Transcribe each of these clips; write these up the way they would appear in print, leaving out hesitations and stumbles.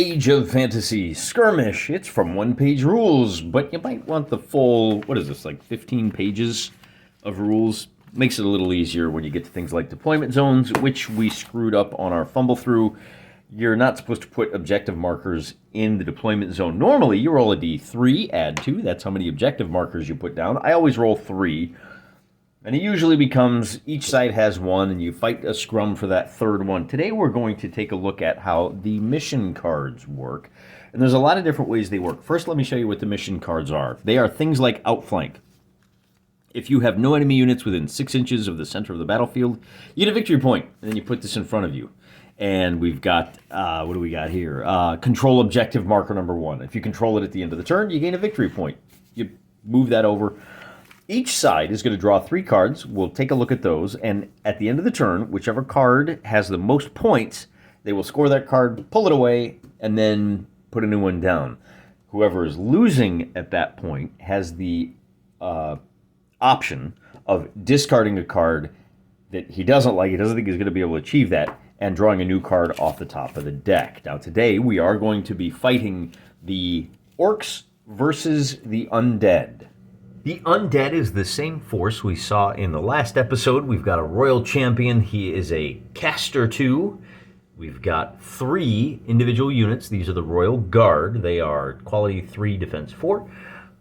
Age of Fantasy Skirmish. It's from one-page rules, but you might want the full, what is this, like 15 pages of rules? Makes it a little easier when you get to things like deployment zones, which we screwed up on our fumble through. You're not supposed to put objective markers in the deployment zone. Normally, you roll a d3, add 2. That's how many objective markers you put down. I always roll 3. And it usually becomes each side has one, and you fight a scrum for that third one. Today we're going to take a look at how the mission cards work. And there's a lot of different ways they work. First, let me show you what the mission cards are. They are things like outflank. If you have no enemy units within 6 inches of the center of the battlefield, you get a victory point, and then you put this in front of you. And we've got, what do we got here? Control objective marker number 1. If you control it at the end of the turn, you gain a victory point. You move that over. Each side is going to draw 3 cards. We'll take a look at those, and at the end of the turn, whichever card has the most points, they will score that card, pull it away, and then put a new one down. Whoever is losing at that point has the option of discarding a card that he doesn't like, he doesn't think he's going to be able to achieve that, and drawing a new card off the top of the deck. Now today we are going to be fighting the orcs versus the undead. The undead is the same force we saw in the last episode. We've got a royal champion. He is a caster 2. We've got 3 individual units. These are the royal guard. They are quality 3, defense 4.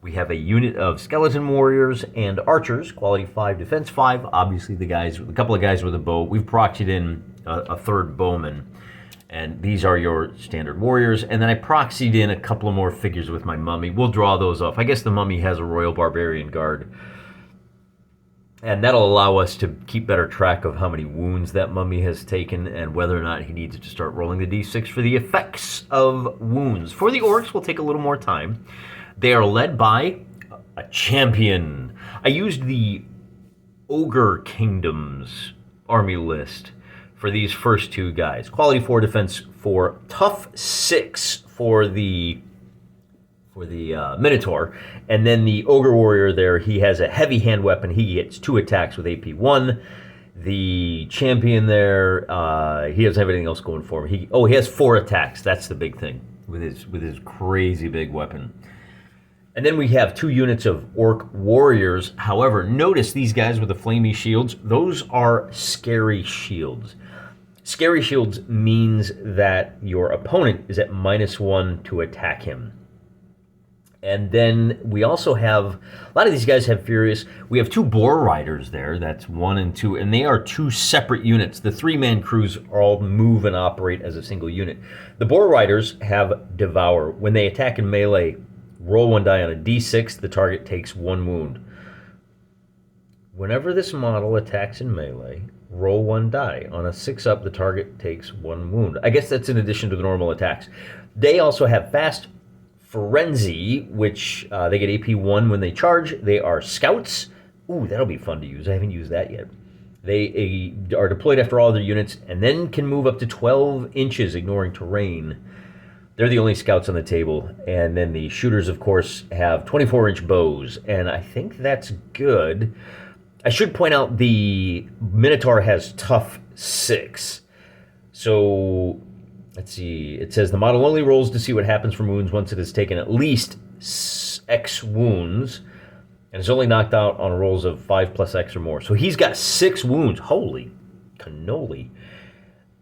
We have a unit of skeleton warriors and archers, quality 5, defense 5. Obviously the guys, a couple of guys with a bow. We've proxied in a third bowman. And these are your standard warriors. And then I proxied in a couple of more figures with my mummy. We'll draw those off. I guess the mummy has a royal barbarian guard. And that'll allow us to keep better track of how many wounds that mummy has taken and whether or not he needs to start rolling the d6 for the effects of wounds. For the orcs, we'll take a little more time. They are led by a champion. I used the Ogre Kingdoms army list for these first 2 guys. Quality 4, defense 4, tough 6 for the Minotaur. And then the Ogre Warrior there, he has a heavy hand weapon. He gets 2 attacks with AP 1. The champion there, he doesn't have anything else going for him. He has 4 attacks. That's the big thing with his crazy big weapon. And then we have 2 units of orc warriors. However, notice these guys with the flamey shields. Those are scary shields. Scary shields means that your opponent is at -1 to attack him. And then we also have, a lot of these guys have furious. We have 2 boar riders there, that's 1 and 2, and they are 2 separate units. The 3-man crews all move and operate as a single unit. The boar riders have devour. When they attack in melee, roll 1 die on a d6, the target takes 1 wound. Whenever this model attacks in melee, roll 1 die. On a 6-up, the target takes 1 wound. I guess that's in addition to the normal attacks. They also have fast frenzy, which they get AP 1 when they charge. They are scouts. Ooh, that'll be fun to use. I haven't used that yet. They are deployed after all their units and then can move up to 12 inches, ignoring terrain. They're the only scouts on the table. And then the shooters, of course, have 24-inch bows. And I think that's good. I should point out the Minotaur has tough 6. So, let's see. It says the model only rolls to see what happens from wounds once it has taken at least X wounds. And is only knocked out on rolls of 5 plus X or more. So he's got 6 wounds. Holy cannoli.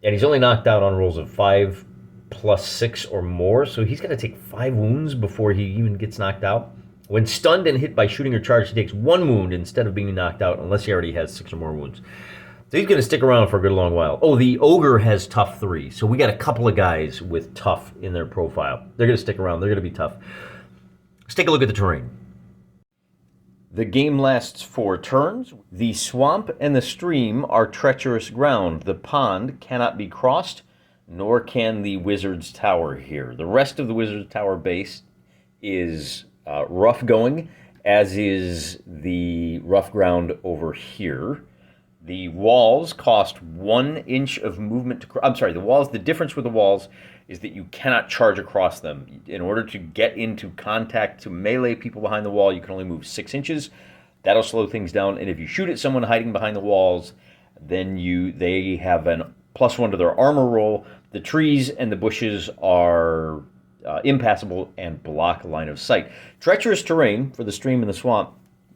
And he's only knocked out on rolls of 5 plus 6 or more. So he's got to take 5 wounds before he even gets knocked out. When stunned and hit by shooting or charge, he takes 1 wound instead of being knocked out, unless he already has 6 or more wounds. So he's going to stick around for a good long while. Oh, the Ogre has tough 3. So we got a couple of guys with tough in their profile. They're going to stick around. They're going to be tough. Let's take a look at the terrain. The game lasts 4 turns. The swamp and the stream are treacherous ground. The pond cannot be crossed, nor can the wizard's tower here. The rest of the wizard's tower base is rough going, as is the rough ground over here. The walls cost 1 inch of movement to the difference with the walls is that you cannot charge across them. In order to get into contact to melee people behind the wall, you can only move 6 inches. That'll slow things down, and if you shoot at someone hiding behind the walls, then they have an +1 to their armor roll. The trees and the bushes are impassable and block line of sight. Treacherous terrain for the stream and the swamp.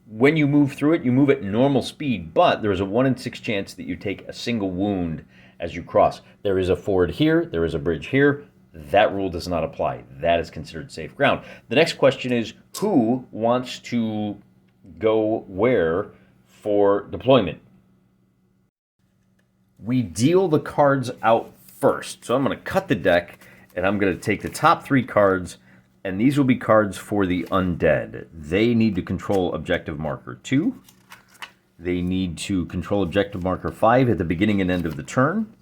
When you move through it, you move at normal speed, but there is a 1 in 6 chance that you take a single wound as you cross. There is a ford here, there is a bridge here. That rule does not apply. That is considered safe ground. The next question is, who wants to go where for deployment? We deal the cards out first. So I'm going to cut the deck, and I'm going to take the top 3 cards, and these will be cards for the undead. They need to control objective marker 2. They need to control objective marker 5 at the beginning and end of the turn.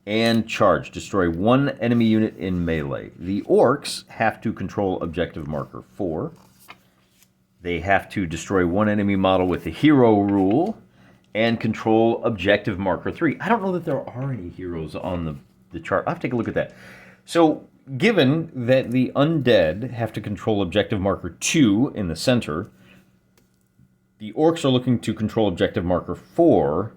And charge. Destroy 1 enemy unit in melee. The orcs have to control objective marker 4. They have to destroy 1 enemy model with the hero rule and control objective marker 3. I don't know that there are any heroes on the chart. I'll have to take a look at that. So, given that the undead have to control objective marker 2 in the center, the orcs are looking to control objective marker 4.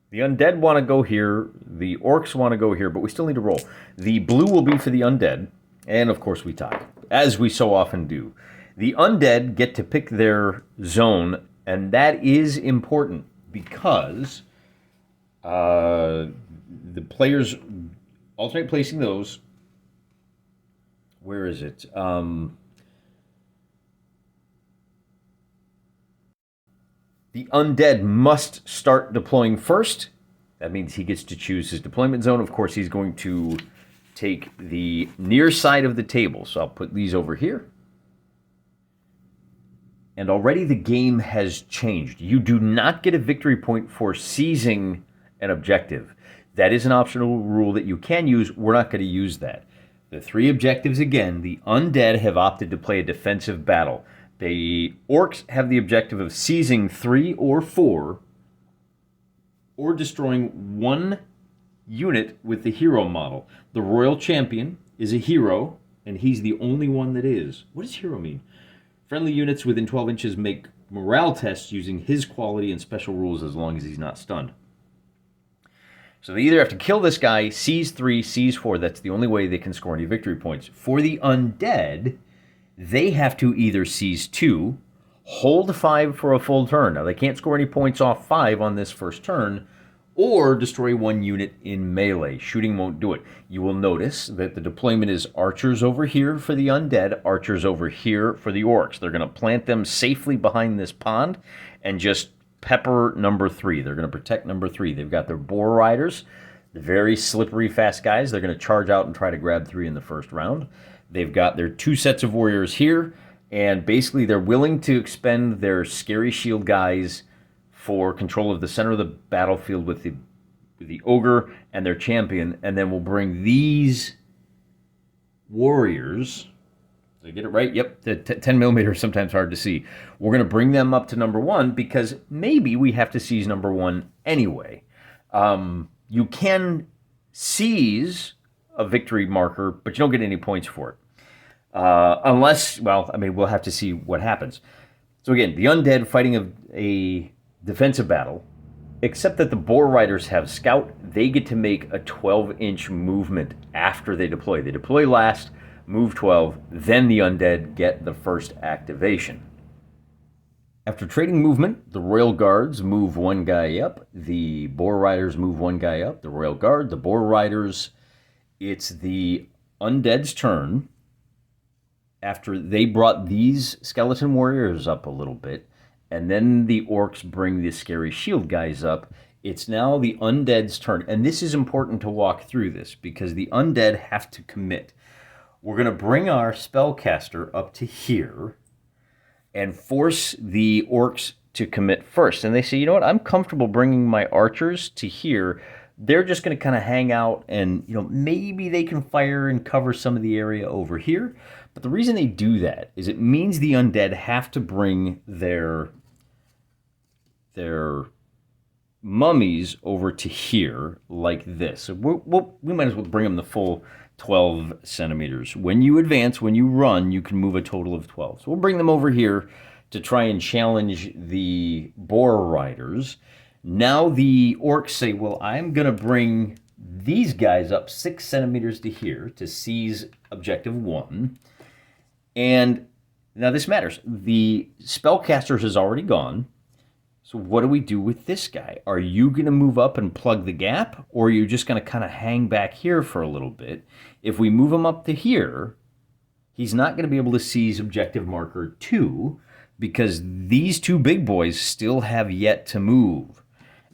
The undead want to go here, the orcs want to go here, but we still need to roll. The blue will be for the undead, and of course we tie, as we so often do. The undead get to pick their zone, and that is important because the players alternate placing those. Where is it? The undead must start deploying first. That means he gets to choose his deployment zone. Of course, he's going to take the near side of the table. So I'll put these over here. And already the game has changed. You do not get a victory point for seizing an objective. That is an optional rule that you can use. We're not going to use that. The 3 objectives, again, the undead have opted to play a defensive battle. The orcs have the objective of seizing 3 or 4 or destroying 1 unit with the hero model. The royal champion is a hero, and he's the only one that is. What does hero mean? Friendly units within 12 inches make morale tests using his quality and special rules as long as he's not stunned. So they either have to kill this guy, seize 3, seize 4. That's the only way they can score any victory points. For the undead, they have to either seize 2, hold 5 for a full turn. Now, they can't score any points off 5 on this first turn, or destroy 1 unit in melee. Shooting won't do it. You will notice that the deployment is archers over here for the undead, archers over here for the orcs. They're going to plant them safely behind this pond and just pepper number 3. They're going to protect number 3. They've got their boar riders, the very slippery fast guys. They're going to charge out and try to grab 3 in the first round. They've got their 2 sets of warriors here, and basically they're willing to expend their scary shield guys for control of the center of the battlefield with the ogre and their champion, and then we'll bring these warriors. Did I get it right? Yep, the 10 millimeter is sometimes hard to see. We're going to bring them up to number 1 because maybe we have to seize number 1 anyway. You can seize a victory marker, but you don't get any points for it. Unless, well, I mean, we'll have to see what happens. So again, the undead fighting a defensive battle, except that the boar riders have scout. They get to make a 12-inch movement after they deploy. They deploy last, move 12, then the undead get the first activation. After trading movement, the royal guards move 1 guy up, the boar riders move 1 guy up, the royal guard, the boar riders. It's the undead's turn. After they brought these skeleton warriors up a little bit, and then the orcs bring the scary shield guys up, it's now the undead's turn. And this is important to walk through this, because the undead have to commit. We're going to bring our spellcaster up to here and force the orcs to commit first. And they say, you know what, I'm comfortable bringing my archers to here. They're just going to kind of hang out and, you know, maybe they can fire and cover some of the area over here. But the reason they do that is it means the undead have to bring their mummies over to here like this. So we might as well bring them the full 12 centimeters. When you advance, when you run, you can move a total of 12. So we'll bring them over here to try and challenge the boar riders. Now the orcs say, well, I'm going to bring these guys up 6 centimeters to here to seize objective 1. And now this matters. The spellcaster has already gone. So what do we do with this guy? Are you going to move up and plug the gap, or are you just going to kind of hang back here for a little bit? If we move him up to here, he's not going to be able to seize objective marker 2 because these 2 big boys still have yet to move.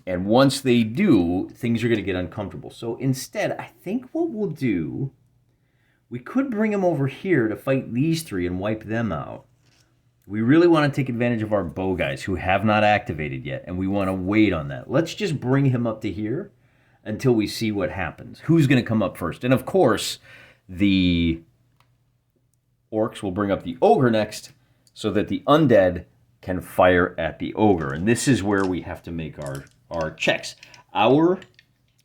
And once they do, things are going to get uncomfortable. So instead, I think what we'll do, we could bring him over here to fight these 3 and wipe them out. We really want to take advantage of our bow guys who have not activated yet, and we want to wait on that. Let's just bring him up to here until we see what happens. Who's going to come up first? And of course, the orcs will bring up the ogre next so that the undead can fire at the ogre. And this is where we have to make our checks. Our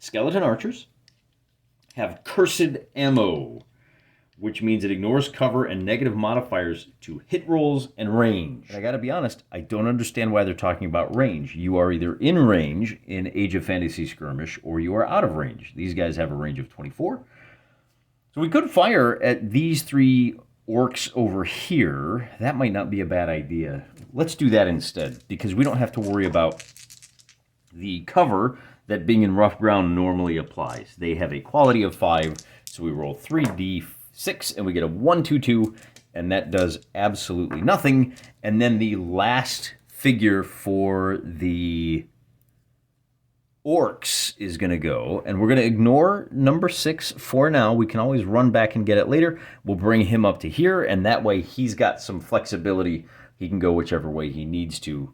skeleton archers have cursed ammo, which means it ignores cover and negative modifiers to hit rolls and range. And I gotta be honest, I don't understand why they're talking about range. You are either in range in Age of Fantasy Skirmish, or you are out of range. These guys have a range of 24. So we could fire at these 3 orcs over here. That might not be a bad idea. Let's do that instead, because we don't have to worry about the cover that being in rough ground normally applies. They have a quality of 5, so we roll 3d6, and we get a 1, 2, 2, and that does absolutely nothing. And then the last figure for the orcs is going to go, and we're going to ignore number 6 for now. We can always run back and get it later. We'll bring him up to here, and that way he's got some flexibility. He can go whichever way he needs to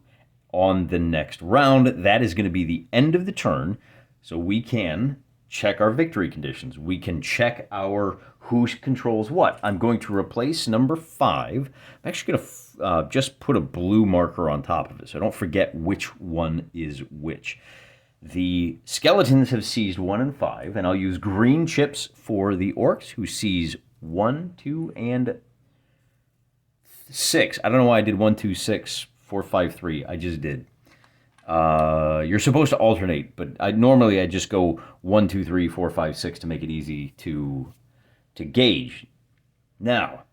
on the next round. That is going to be the end of the turn, so we can check our victory conditions. We can check our who controls what. I'm going to replace number 5. I'm actually going to just put a blue marker on top of it so I don't forget which one is which. The skeletons have seized 1 and 5, and I'll use green chips for the orcs, who seize 1, 2, and 6. I don't know why I did 1, 2, 6, 4, 5, 3. I just did. You're supposed to alternate, but normally I just go 1, 2, 3, 4, 5, 6 to make it easy to gauge. Now,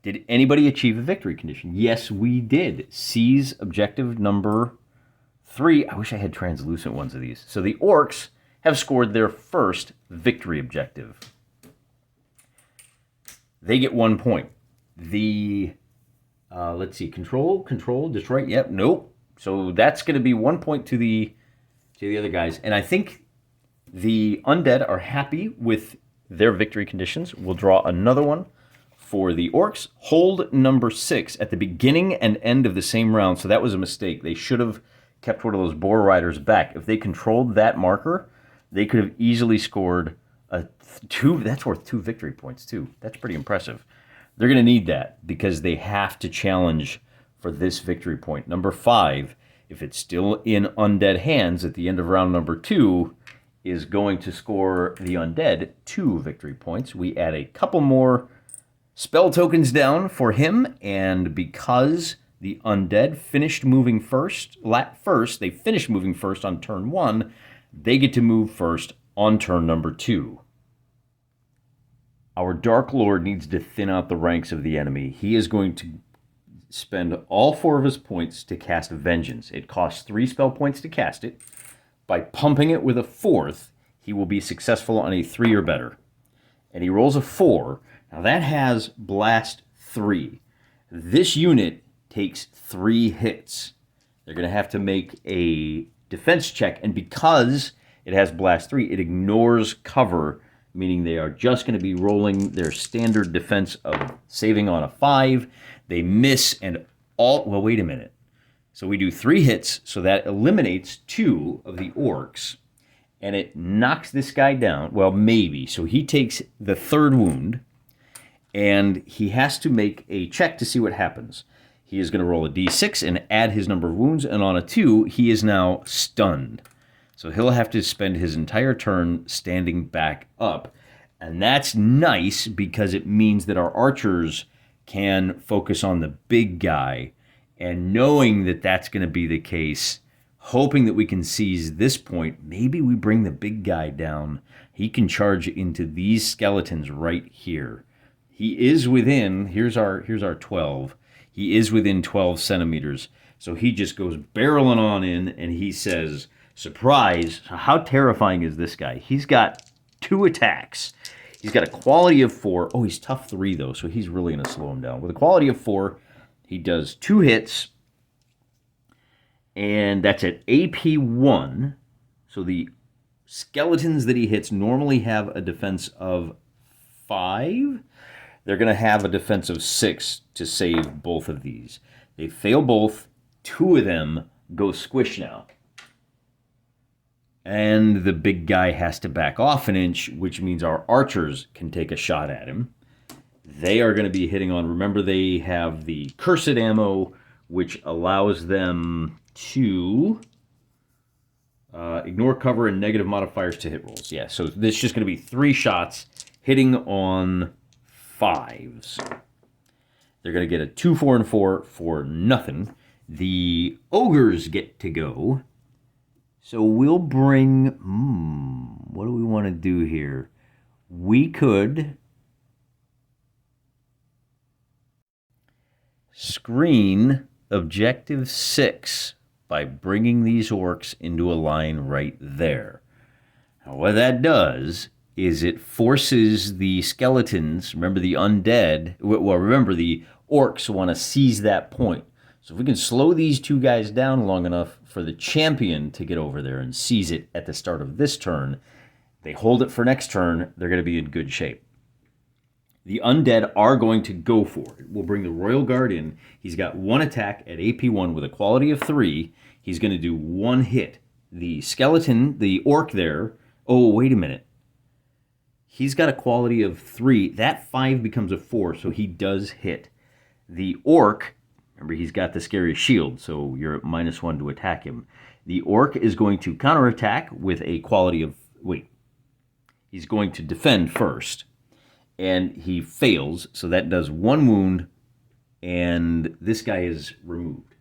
did anybody achieve a victory condition? Yes, we did. Seize objective number 3. I wish I had translucent ones of these. So the orcs have scored their first victory objective. They get 1 point. The, let's see, control, destroy, yep, nope. So that's going to be 1 point to the other guys. And I think the undead are happy with their victory conditions. We'll draw another one for the orcs. Hold number 6 at the beginning and end of the same round. So that was a mistake. They should have kept one of those boar riders back. If they controlled that marker, they could have easily scored a 2. That's worth 2 victory points too. That's pretty impressive. They're going to need that because they have to challenge for this victory point. Number 5, if it's still in undead hands at the end of round number 2, is going to score the undead 2 victory points. We add a couple more spell tokens down for him, and because the undead finished moving first, they finished moving first on turn 1, they get to move first on turn number 2. Our Dark Lord needs to thin out the ranks of the enemy. He is going to spend all 4 of his points to cast Vengeance. It costs 3 spell points to cast it. By pumping it with a 4th, he will be successful on a 3 or better. And he rolls a 4. Now that has Blast 3. This unit takes 3 hits. They're going to have to make a defense check, and because it has Blast 3, it ignores cover, meaning they are just going to be rolling their standard defense of saving on a 5. They miss, and well, wait a minute. So we do 3 hits, so that eliminates 2 of the orcs, and it knocks this guy down. Well, maybe. So he takes the 3rd wound, and he has to make a check to see what happens. He is going to roll a d6 and add his number of wounds, and on a 2, he is now stunned. So he'll have to spend his entire turn standing back up. And that's nice because it means that our archers can focus on the big guy. And knowing that that's going to be the case, hoping that we can seize this point. Maybe we bring the big guy down. He can charge into these skeletons right here. He is within, here's our 12. He is within 12 centimeters. So he just goes barreling on in, and he says, surprise. So how terrifying is this guy? He's got 2 attacks. He's got a quality of 4. Oh, he's tough 3, though, so he's really going to slow him down. With a quality of 4, he does 2 hits, and that's at AP 1. So the skeletons that he hits normally have a defense of 5. They're going to have a defense of 6 to save both of these. They fail both. 2 of them go squish now. And the big guy has to back off an inch, which means our archers can take a shot at him. They are going to be hitting on, remember they have the cursed ammo, which allows them to ignore cover and negative modifiers to hit rolls. Yeah, so this is just going to be 3 shots hitting on 5s. They're going to get a 2, 4, and 4 for nothing. The ogres get to go. So we'll bring, what do we want to do here? We could screen objective 6 by bringing these orcs into a line right there. Now, what that does is it forces the skeletons, remember the undead, well, remember the orcs want to seize that point. So if we can slow these 2 guys down long enough for the champion to get over there and seize it at the start of this turn, they hold it for next turn, they're going to be in good shape. The undead are going to go for it. We'll bring the Royal Guard in. He's got 1 attack at AP 1 with a quality of 3. He's going to do 1 hit. The skeleton, the orc there, oh, wait a minute. He's got a quality of 3. That 5 becomes a 4, so he does hit. The orc, remember he's got the scary shield, so you're at -1 to attack him. The orc is going to counterattack with a quality of, he's going to defend first. And he fails, so that does 1 wound, and this guy is removed.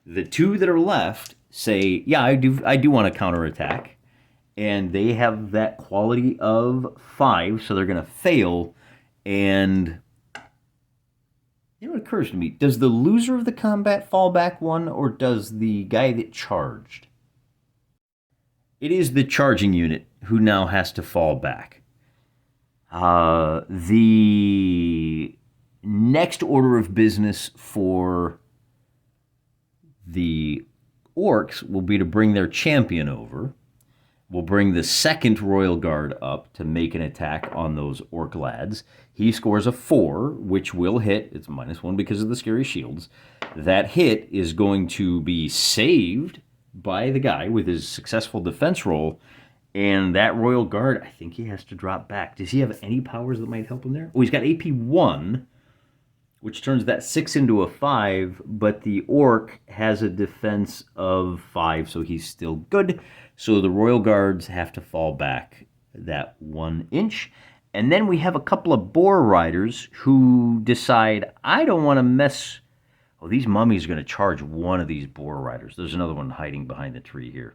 The 2 that are left say, yeah, I do want to counterattack, and they have that quality of 5, so they're going to fail, and you know what occurs to me, does the loser of the combat fall back 1, or does the guy that charged? It is the charging unit who now has to fall back. The next order of business for the orcs will be to bring their champion over. We'll bring the 2nd Royal Guard up to make an attack on those orc lads. He scores a 4, which will hit. It's -1 because of the scary shields. That hit is going to be saved by the guy with his successful defense roll. And that Royal Guard, I think he has to drop back. Does he have any powers that might help him there? Oh, he's got AP 1, which turns that 6 into a 5, but the orc has a defense of 5, so he's still good. So the Royal Guards have to fall back that 1 inch. And then we have a couple of boar riders who decide, I don't want to mess... Oh, these mummies are going to charge one of these boar riders. There's another one hiding behind the tree here.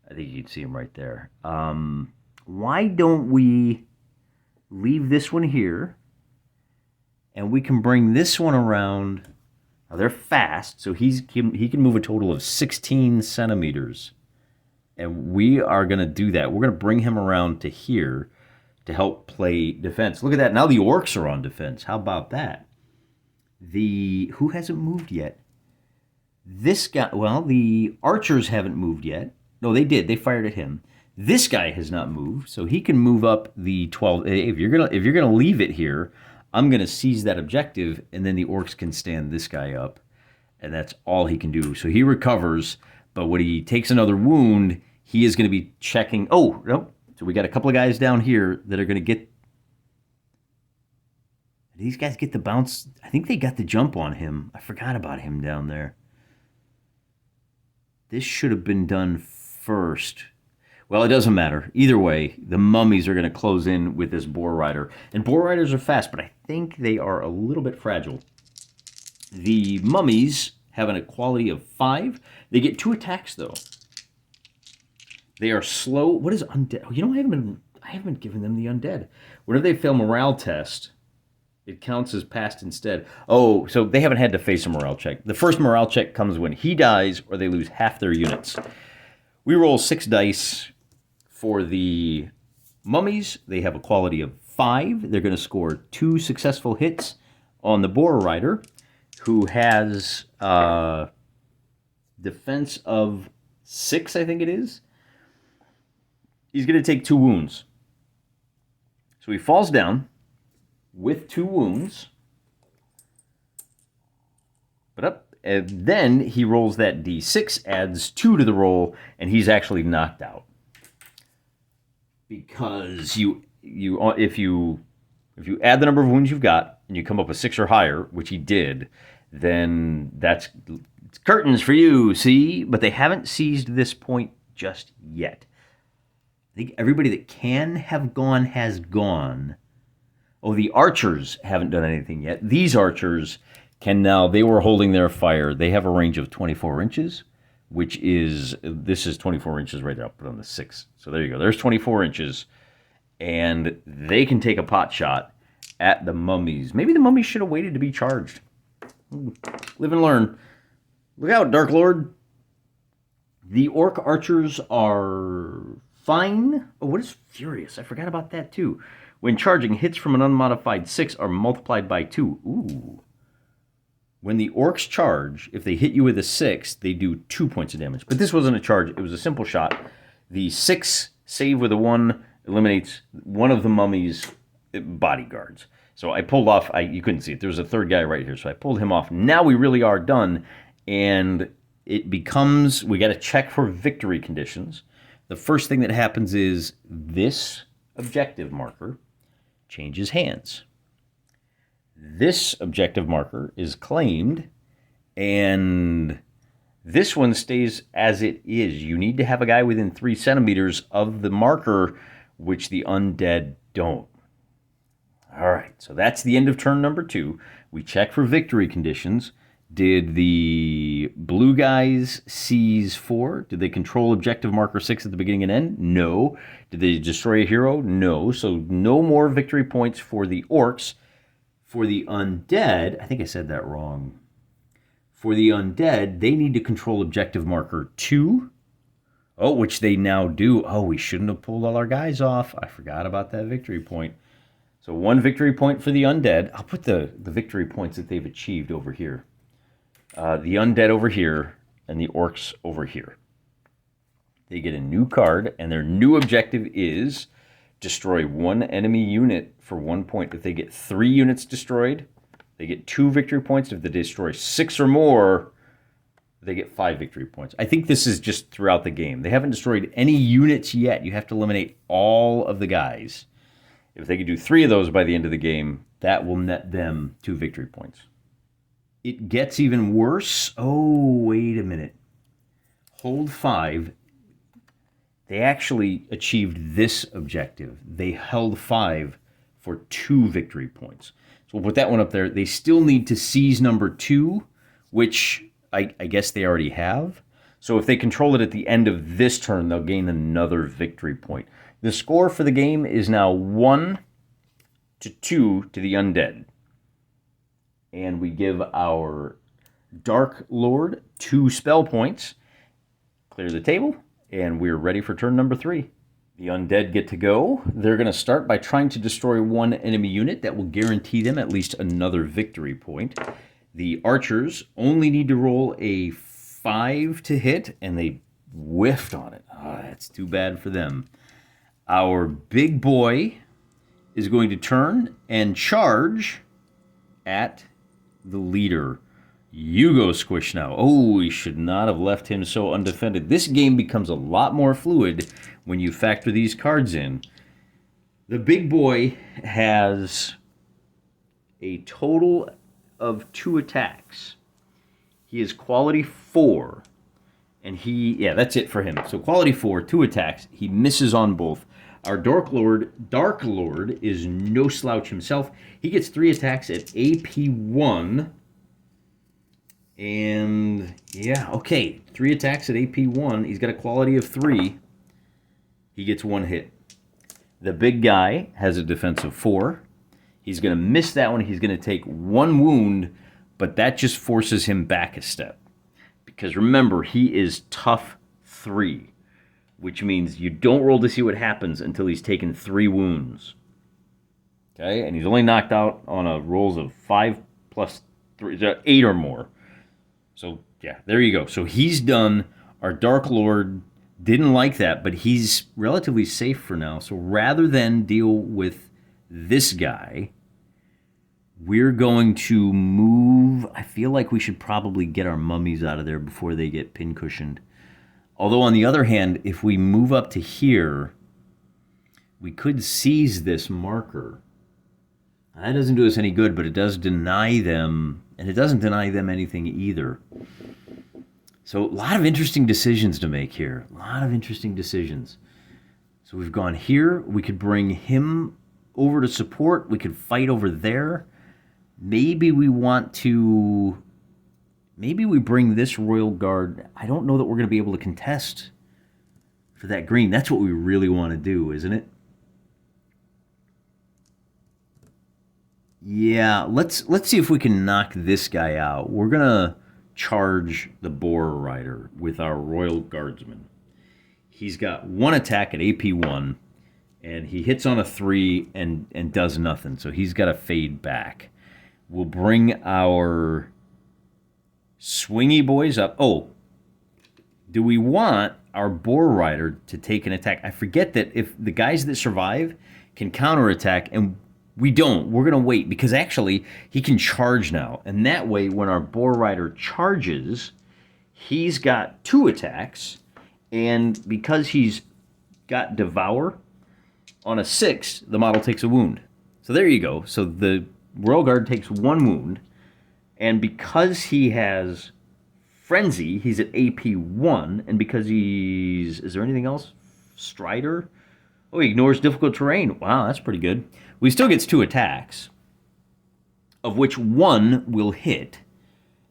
I think you can see him right there. Why don't we leave this one here, and we can bring this one around. Now, they're fast, so he can move a total of 16 centimeters. And we are going to do that. We're going to bring him around to here to help play defense. Look at that. Now the orcs are on defense. How about that? Who hasn't moved yet? This guy, well, the archers haven't moved yet. No, they did. They fired at him. This guy has not moved, so he can move up the 12. If you're gonna leave it here, I'm gonna seize that objective, and then the orcs can stand this guy up, and that's all he can do. So he recovers, but when he takes another wound, he is gonna be checking. Oh no! So we got a couple of guys down here that are gonna get. These guys get the bounce. I think they got the jump on him. I forgot about him down there. This should have been done first. Well, it doesn't matter. Either way, the mummies are going to close in with this boar rider. And boar riders are fast, but I think they are a little bit fragile. The mummies have an equality of 5, They get 2 attacks, though. They are slow. What is undead? Oh, you know, I haven't given them the undead. Whenever they fail morale test, it counts as passed instead. Oh, so they haven't had to face a morale check. The first morale check comes when he dies or they lose half their units. We roll 6 dice for the mummies. They have a quality of 5. They're going to score 2 successful hits on the Boar Rider, who has defense of 6, I think it is. He's going to take 2 wounds. So he falls down with 2 wounds. But up, and then he rolls that d6, adds 2 to the roll, and he's actually knocked out. Because if you add the number of wounds you've got and you come up with 6 or higher, which he did, then it's curtains for you, see? But they haven't seized this point just yet. I think everybody that can have gone has gone. Oh, the archers haven't done anything yet. These archers can now, they were holding their fire. They have a range of 24 inches, which is, this is 24 inches right there. I'll put on the 6. So there you go. There's 24 inches. And they can take a pot shot at the mummies. Maybe the mummies should have waited to be charged. Live and learn. Look out, Dark Lord. The orc archers are fine. Oh, what is furious? I forgot about that too. When charging, hits from an unmodified 6 are multiplied by 2. Ooh. When the orcs charge, if they hit you with a 6, they do 2 points of damage. But this wasn't a charge. It was a simple shot. The 6 save with a 1 eliminates one of the mummy's bodyguards. So I pulled off, you couldn't see it. There was a third guy right here. So I pulled him off. Now we really are done. And it becomes, we got to check for victory conditions. The first thing that happens is this objective marker changes hands. This objective marker is claimed, and this one stays as it is. You need to have a guy within 3 centimeters of the marker, which the undead don't. All right, so that's the end of turn number 2. We check for victory conditions. Did the blue guys seize 4? Did they control objective marker 6 at the beginning and end? No. Did they destroy a hero? No. So no more victory points for the orcs. For the undead, I think I said that wrong. For the undead, they need to control objective marker 2. Oh, which they now do. Oh, we shouldn't have pulled all our guys off. I forgot about that victory point. So 1 victory point for the undead. I'll put the victory points that they've achieved over here. The undead over here, and the orcs over here. They get a new card, and their new objective is destroy 1 enemy unit for 1 point. If they get 3 units destroyed, they get 2 victory points. If they destroy 6 or more, they get 5 victory points. I think this is just throughout the game. They haven't destroyed any units yet. You have to eliminate all of the guys. If they can do 3 of those by the end of the game, that will net them 2 victory points. It gets even worse. Oh, wait a minute. Hold 5. They actually achieved this objective. They held 5 for 2 victory points. So we'll put that one up there. They still need to seize number 2, which I guess they already have. So if they control it at the end of this turn, they'll gain another victory point. The score for the game is now 1-2 to the undead. And we give our Dark Lord 2 spell points. Clear the table, and we're ready for turn number 3. The undead get to go. They're going to start by trying to destroy 1 enemy unit. That will guarantee them at least another victory point. The archers only need to roll a 5 to hit, and they whiffed on it. That's too bad for them. Our big boy is going to turn and charge at the leader. You go, Squish, now. Oh, we should not have left him so undefended. This game becomes a lot more fluid when you factor these cards in. The big boy has a total of 2 attacks. He is quality 4. And that's it for him. So quality 4, 2 attacks. He misses on both. Our Dark Lord is no slouch himself. He gets 3 attacks at AP 1. And yeah, okay. 3 attacks at AP1. He's got a quality of 3. He gets 1 hit. The big guy has a defense of 4. He's going to miss that one. He's going to take 1 wound, but that just forces him back a step. Because remember, he is tough 3, which means you don't roll to see what happens until he's taken 3 wounds. Okay, and he's only knocked out on a rolls of 5 plus 3, 8 or more. So yeah, there you go. So he's done. Our Dark Lord didn't like that, but he's relatively safe for now. So rather than deal with this guy, we're going to move. I feel like we should probably get our mummies out of there before they get pincushioned. Although on the other hand, if we move up to here, we could seize this marker. That doesn't do us any good, but it does deny them, and it doesn't deny them anything either. So a lot of interesting decisions to make here. A lot of interesting decisions. So we've gone here. We could bring him over to support. We could fight over there. Maybe we want to... Maybe we bring this Royal Guard. I don't know that we're going to be able to contest for that green. That's what we really want to do, isn't it? Yeah, let's see if we can knock this guy out. We're going to charge the Boar Rider with our Royal Guardsman. He's got 1 attack at AP1, and he hits on a 3 and does nothing, so he's got to fade back. We'll bring our swingy boys up. Oh, do we want our Boar Rider to take an attack? I forget that if the guys that survive can counterattack, and we don't. We're going to wait, because actually he can charge now. And that way, when our Boar Rider charges, he's got 2 attacks. And because he's got Devour, on a 6, the model takes a wound. So there you go. So the Royal Guard takes 1 wound. And because he has Frenzy, he's at AP1. And because he's... Is there anything else? Strider? Oh, he ignores difficult terrain. Wow, that's pretty good. He still gets 2 attacks, of which 1 will hit.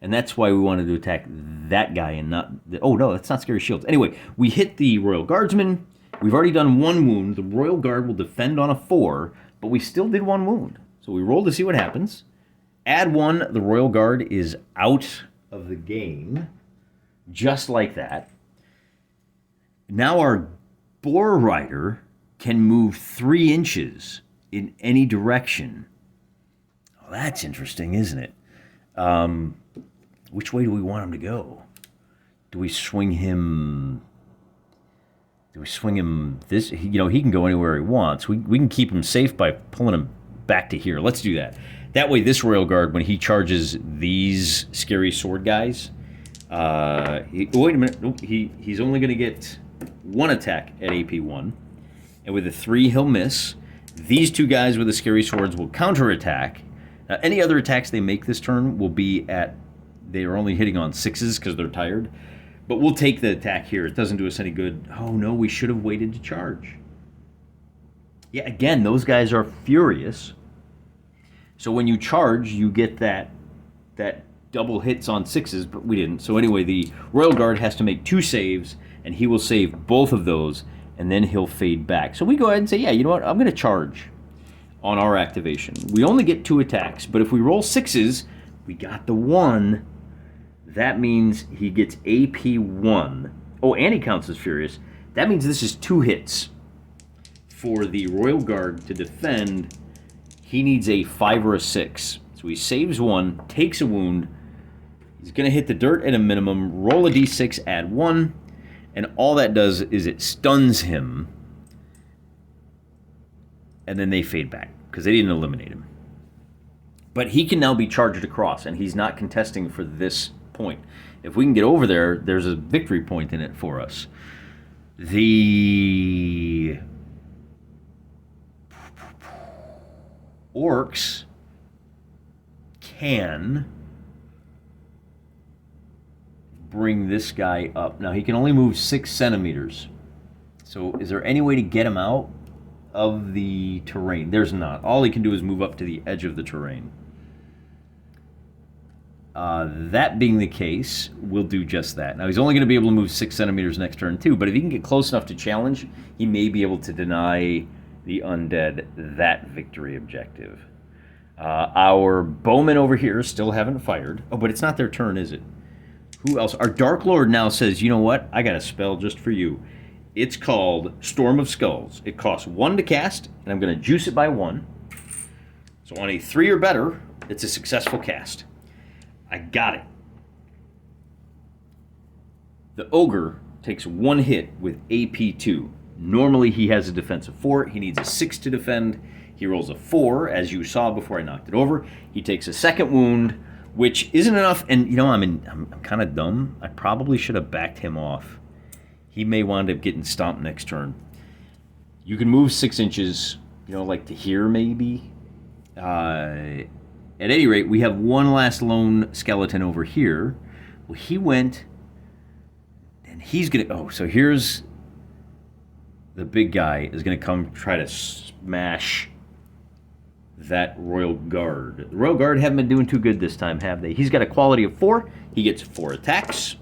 And that's why we wanted to attack that guy and not... Oh, no, that's not Scary Shields. Anyway, we hit the Royal Guardsman. We've already done 1 wound. The Royal Guard will defend on a 4, but we still did 1 wound. So we roll to see what happens. Add 1. The Royal Guard is out of the game. Just like that. Now our Boar Rider can move 3 inches in any direction. Oh, that's interesting, isn't it? Which way do we want him to go? Do we swing him... Do we swing him this? You know, he can go anywhere he wants. We can keep him safe by pulling him back to here. Let's do that. That way, this Royal Guard, when he charges these scary sword guys... wait a minute. Nope, he's only going to get 1 attack at AP1. And with a 3, he'll miss. These 2 guys with the scary swords will counterattack. Any other attacks they make this turn will be at... They are only hitting on 6s because they're tired. But we'll take the attack here. It doesn't do us any good. Oh, no, we should have waited to charge. Yeah, again, those guys are furious. So when you charge, you get that double hits on 6s, but we didn't. So anyway, the Royal Guard has to make 2 saves, and he will save both of those, and then he'll fade back. So we go ahead and say, yeah, you know what? I'm going to charge on our activation. We only get 2 attacks, but if we roll 6s, we got the 1. That means he gets AP1. Oh, and he counts as furious. That means this is 2 hits. For the Royal Guard to defend, he needs a 5 or a 6. So he saves 1, takes a wound. He's going to hit the dirt at a minimum, roll a d6, add 1. And all that does is it stuns him. And then they fade back, because they didn't eliminate him. But he can now be charged across, and he's not contesting for this point. If we can get over there, there's a victory point in it for us. The orcs can bring this guy up. Now, he can only move 6 centimeters. So is there any way to get him out of the terrain? There's not. All he can do is move up to the edge of the terrain. That being the case, we'll do just that. Now, he's only going to be able to move 6 centimeters next turn, too, but if he can get close enough to challenge, he may be able to deny the undead that victory objective. Our bowmen over here still haven't fired. Oh, but it's not their turn, is it? Who else? Our Dark Lord now says, you know what? I got a spell just for you. It's called Storm of Skulls. It costs 1 to cast, and I'm going to juice it by 1. So on a 3 or better, it's a successful cast. I got it. The Ogre takes 1 hit with AP 2. Normally he has a defense of 4. He needs a 6 to defend. He rolls a 4, as you saw before I knocked it over. He takes a 2nd wound, which isn't enough. And, you know, I'm kind of dumb. I probably should have backed him off. He may wind up getting stomped next turn. You can move 6 inches, you know, like to here maybe. At any rate, we have one last lone skeleton over here. Well, he went, and he's going to... Oh, so here's... The big guy is going to come try to smash that Royal Guard. The Royal Guard haven't been doing too good this time, have they? He's got a quality of 4. He gets 4 attacks.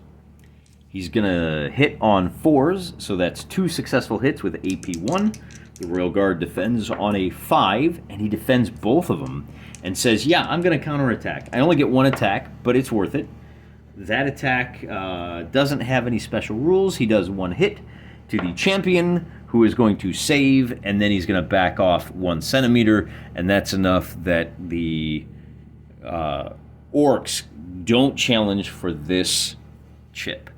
He's going to hit on 4s, so that's 2 successful hits with AP 1. The Royal Guard defends on a 5, and he defends both of them and says, yeah, I'm going to counterattack. I only get 1 attack, but it's worth it. That attack doesn't have any special rules. He does 1 hit to the champion, who is going to save, and then he's going to back off 1 centimeter, and that's enough that the orcs don't challenge for this chip.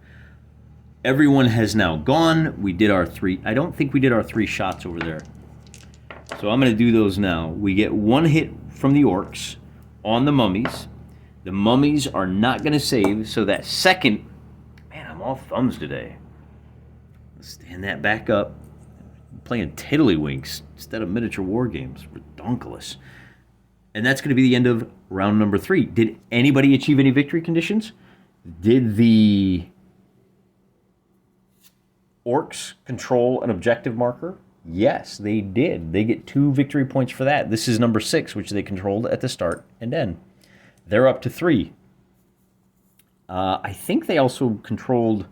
Everyone has now gone. We did our 3... I don't think we did our 3 shots over there. So I'm going to do those now. We get 1 hit from the orcs on the mummies. The mummies are not going to save, so that second... Man, I'm all thumbs today. Let's stand that back up. I'm playing Tiddlywinks instead of miniature war games. Redonkulous. And that's going to be the end of round number 3. Did anybody achieve any victory conditions? Did the orcs control an objective marker? Yes, they did. They get 2 victory points for that. This is number 6, which they controlled at the start and end. They're up to 3. I think they also controlled...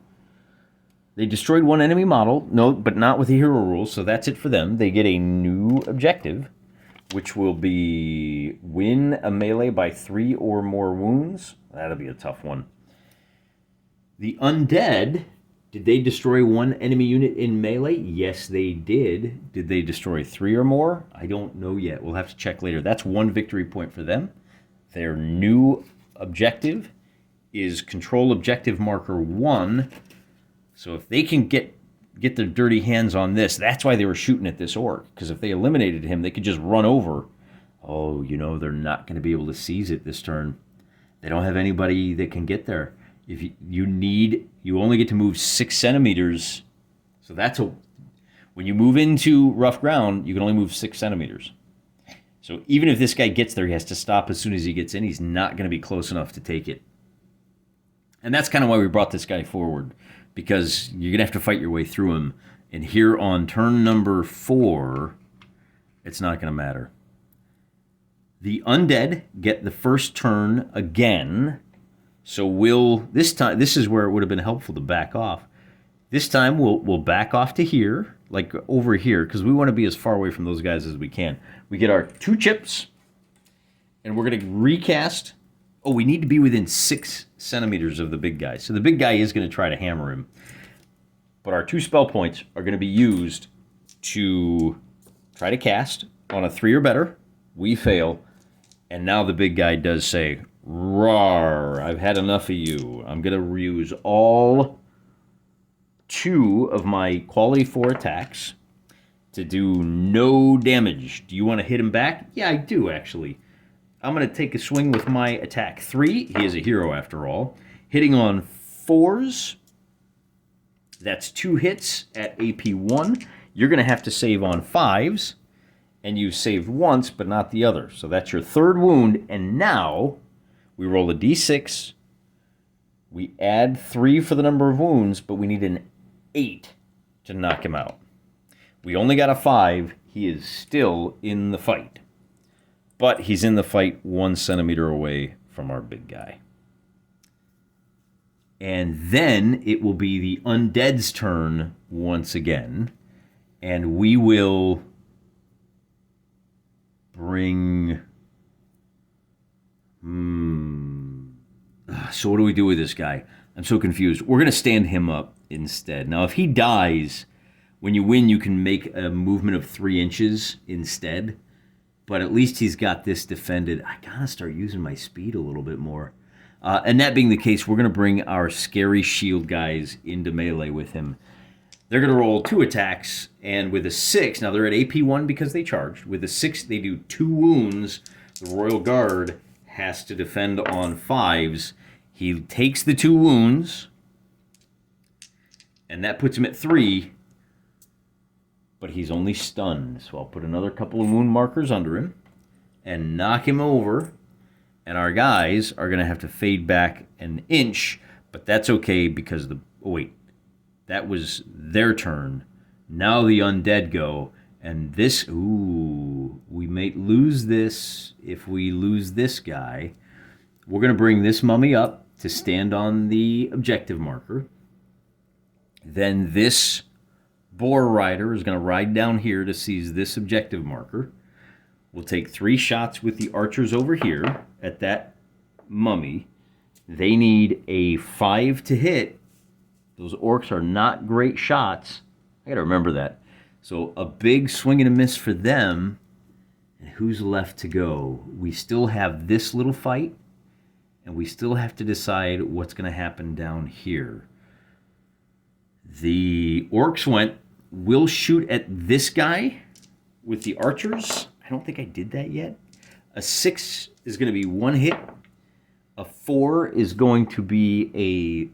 They destroyed 1 enemy model, no, but not with the hero rules, so that's it for them. They get a new objective, which will be win a melee by 3 or more wounds. That'll be a tough one. The undead, did they destroy 1 enemy unit in melee? Yes, they did. Did they destroy 3 or more? I don't know yet. We'll have to check later. That's 1 victory point for them. Their new objective is control objective marker 1. So if they can get their dirty hands on this, that's why they were shooting at this orc. Because if they eliminated him, they could just run over. Oh, you know, they're not going to be able to seize it this turn. They don't have anybody that can get there. If you only get to move 6 centimeters. So when you move into rough ground, you can only move 6 centimeters. So even if this guy gets there, he has to stop as soon as he gets in. He's not going to be close enough to take it. And that's kind of why we brought this guy forward. Because you're going to have to fight your way through him. And here on turn number 4, it's not going to matter. The undead get the first turn again. So this time, this is where it would have been helpful to back off. This time we'll back off to here, like over here, because we want to be as far away from those guys as we can. We get our 2 chips, and we're going to recast. Oh, we need to be within 6 centimeters of the big guy. So the big guy is going to try to hammer him. But our 2 spell points are going to be used to try to cast on a 3 or better. We fail. And now the big guy does say, "Rawr, I've had enough of you. I'm going to reuse all 2 of my quality 4 attacks to do no damage. Do you want to hit him back?" Yeah, I do, actually. I'm going to take a swing with my attack 3. He is a hero after all. Hitting on 4s. That's 2 hits at AP 1. You're going to have to save on 5s. And you saved once, but not the other. So that's your 3rd wound. And now we roll a d6. We add 3 for the number of wounds, but we need an 8 to knock him out. We only got a 5. He is still in the fight. But he's in the fight 1 centimeter away from our big guy. And then it will be the undead's turn once again. And we will bring... So what do we do with this guy? I'm so confused. We're going to stand him up instead. Now, if he dies, when you win, you can make a movement of 3 inches instead. But at least he's got this defended. I got to start using my speed a little bit more. And that being the case, we're going to bring our scary shield guys into melee with him. They're going to roll 2 attacks, and with a 6, now they're at AP 1 because they charged. With a 6, they do 2 wounds. The Royal Guard has to defend on 5s. He takes the 2 wounds, and that puts him at 3, but he's only stunned. So I'll put another couple of wound markers under him and knock him over, and our guys are going to have to fade back an inch, but that's okay because the... Oh, wait. That was their turn. Now the undead go, and this... Ooh, we might lose this if we lose this guy. We're going to bring this mummy up to stand on the objective marker. Then this boar rider is going to ride down here to seize this objective marker. We'll take 3 shots with the archers over here at that mummy. They need a 5 to hit. Those orcs are not great shots. I got to remember that. So a big swing and a miss for them. And who's left to go? We still have this little fight. And we still have to decide what's going to happen down here. The orcs went, we'll shoot at this guy with the archers. I don't think I did that yet. A 6 is going to be 1 hit. A 4 is going to be a...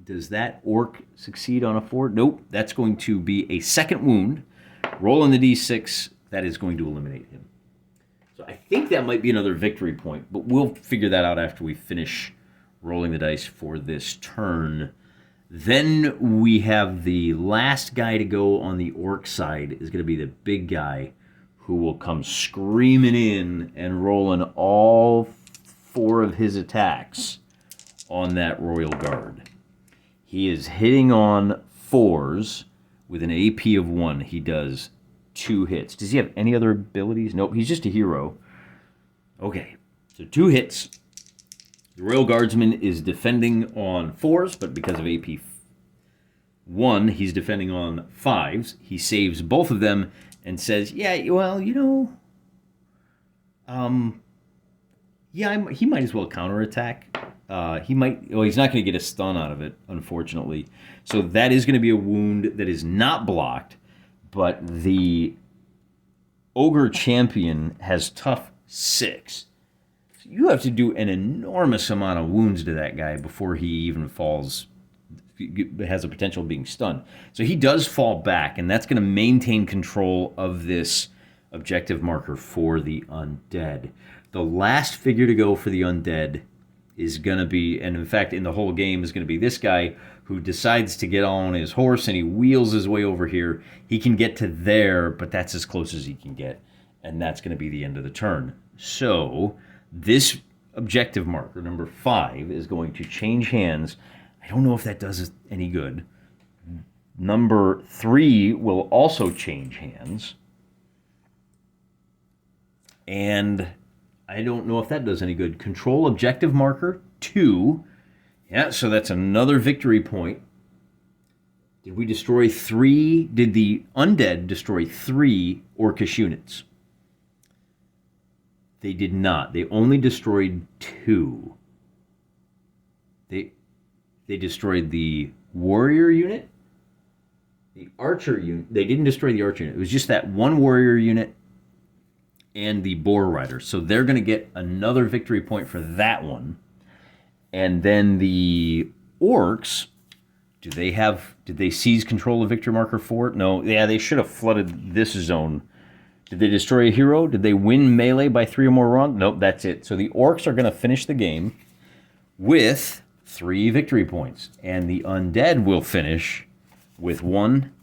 Does that orc succeed on a 4? Nope. That's going to be a 2nd wound. Roll on the d6. That is going to eliminate him. So I think that might be another victory point, but we'll figure that out after we finish rolling the dice for this turn. Then we have the last guy to go on the orc side is going to be the big guy who will come screaming in and rolling all 4 of his attacks on that Royal Guard. He is hitting on 4s with an AP of 1. He does 2 hits. Does he have any other abilities? Nope, he's just a hero. Okay, so 2 hits. The Royal Guardsman is defending on 4s, but because of AP 1, he's defending on 5s. He saves both of them and says, yeah, well, you know, he might as well counterattack. He might, well, he's not going to get a stun out of it, unfortunately. So that is going to be a wound that is not blocked, but the Ogre Champion has tough 6. So you have to do an enormous amount of wounds to that guy before he even falls, has a potential of being stunned. So he does fall back, and that's going to maintain control of this objective marker for the undead. The last figure to go for the undead is going to be, and in fact in the whole game, is going to be this guy who decides to get on his horse and he wheels his way over here. He can get to there, but that's as close as he can get, and that's going to be the end of the turn. So this objective marker, number 5, is going to change hands. I don't know if that does us any good. Number 3 will also change hands. And I don't know if that does any good. Control objective marker 2. Yeah, so that's another victory point. Did we destroy 3? Did the undead destroy 3 Orcish units? They did not. They only destroyed 2. They destroyed the warrior unit, the archer unit. They didn't destroy the archer unit. It was just that one warrior unit and the boar rider. So they're going to get another victory point for that one. And then the orcs, did they seize control of victory marker 4? No, yeah, they should have flooded this zone. Did they destroy a hero? Did they win melee by 3 or more rounds? Nope, that's it. So the orcs are going to finish the game with 3 victory points. And the undead will finish with 1,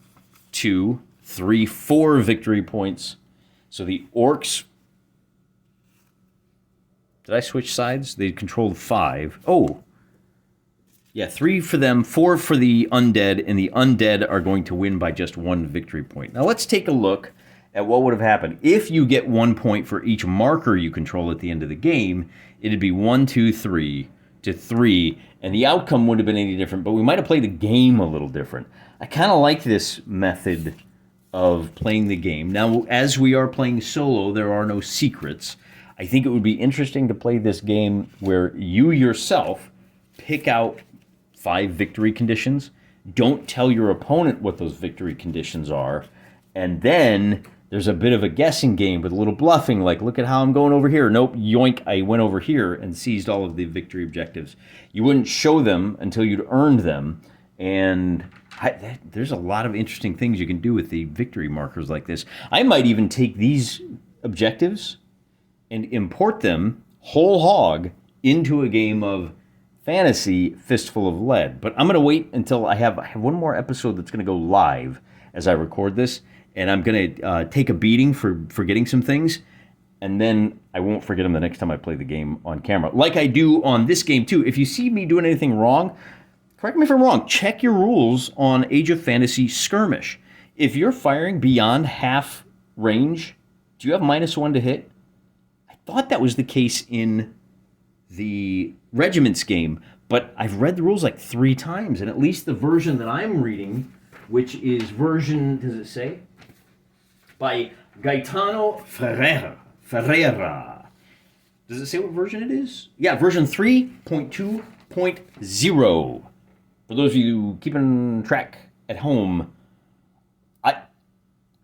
2, 3, 4 victory points. So the orcs... Did I switch sides? They controlled 5. Oh! Yeah, 3 for them, 4 for the undead, and the undead are going to win by just 1 victory point. Now let's take a look at what would have happened. If you get 1 point for each marker you control at the end of the game, it'd be 1, 2, 3 to 3, and the outcome wouldn't have been any different, but we might have played the game a little different. I kind of like this method of playing the game. Now, as we are playing solo, there are no secrets. I think it would be interesting to play this game where you yourself pick out 5 victory conditions. Don't tell your opponent what those victory conditions are. And then there's a bit of a guessing game with a little bluffing, like, look at how I'm going over here. Nope, yoink, I went over here and seized all of the victory objectives. You wouldn't show them until you'd earned them. And there's a lot of interesting things you can do with the victory markers like this. I might even take these objectives and import them whole hog into a game of fantasy Fistful of Lead. But I'm going to wait until I have one more episode that's going to go live as I record this, and I'm going to take a beating for forgetting some things, and then I won't forget them the next time I play the game on camera. Like I do on this game, too. If you see me doing anything wrong, correct me if I'm wrong. Check your rules on Age of Fantasy Skirmish. If you're firing beyond half range, do you have -1 to hit? I thought that was the case in the Regiments game, but I've read the rules like 3 times, and at least the version that I'm reading, which is version, does it say? By Gaetano Ferreira. Does it say what version it is? Yeah, version 3.2.0. For those of you keeping track at home, I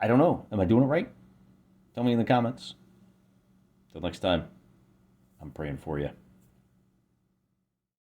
don't know. Am I doing it right? Tell me in the comments. Till next time, I'm praying for you.